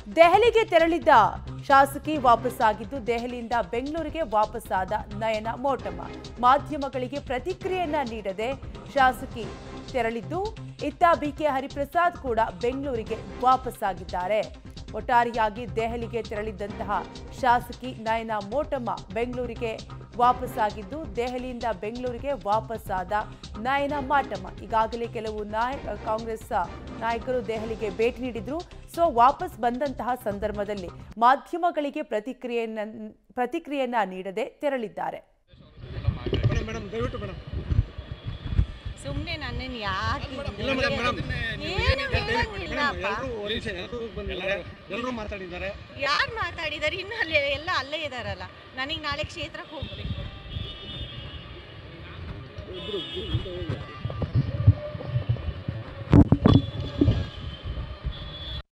ದೆಹಲಿಗೆ ತೆರಳಿದ್ದ ಶಾಸಕಿ ವಾಪಸ್ಸಾಗಿದ್ದು ದೆಹಲಿಯಿಂದ ಬೆಂಗಳೂರಿಗೆ ವಾಪಸ್ಸಾದ ನಯನ ಮೋಟಮ್ಮ ಮಾಧ್ಯಮಗಳಿಗೆ ಪ್ರತಿಕ್ರಿಯೆಯನ್ನ ನೀಡದೆ ಶಾಸಕಿ ತೆರಳಿದ್ದು ಇತ್ತ ಬಿಕೆ ಹರಿಪ್ರಸಾದ್ ಕೂಡ ಬೆಂಗಳೂರಿಗೆ ವಾಪಸ್ಸಾಗಿದ್ದಾರೆ. ಒಟ್ಟಾರೆಯಾಗಿ ದೆಹಲಿಗೆ ತೆರಳಿದ್ದಂತಹ ಶಾಸಕಿ ನಯನ ಮೋಟಮ್ಮ ಬೆಂಗಳೂರಿಗೆ ವಾಪಸ್ಸಾಗಿದ್ದು ದೆಹಲಿಯಿಂದ ಬೆಂಗಳೂರಿಗೆ ವಾಪಸ್ಸಾದ ನಯನ ಮೋಟಮ್ಮ ಈಗಾಗಲೇ ಕೆಲವು ಕಾಂಗ್ರೆಸ್ ನಾಯಕರು ದೆಹಲಿಗೆ ಭೇಟಿ ನೀಡಿದ್ರು. ಸೊ ವಾಪಸ್ ಬಂದಂತಹ ಸಂದರ್ಭದಲ್ಲಿ ಮಾಧ್ಯಮಗಳಿಗೆ ಪ್ರತಿಕ್ರಿಯೆಯನ್ನ ನೀಡದೆ ತೆರಳಿದ್ದಾರೆ. ಸುಮ್ಮನೆ ನನ್ನನ್ನು ಯಾಕೆ ಯಾರು ಮಾತಾಡಿದ್ದಾರೆ? ಇನ್ನು ಅಲ್ಲಿ ಎಲ್ಲ ಅಲ್ಲೇ ಇದಾರಲ್ಲ. ನನಗೆ ನಾಳೆ ಕ್ಷೇತ್ರಕ್ಕೆ ಹೋಗ್ಬೇಕು.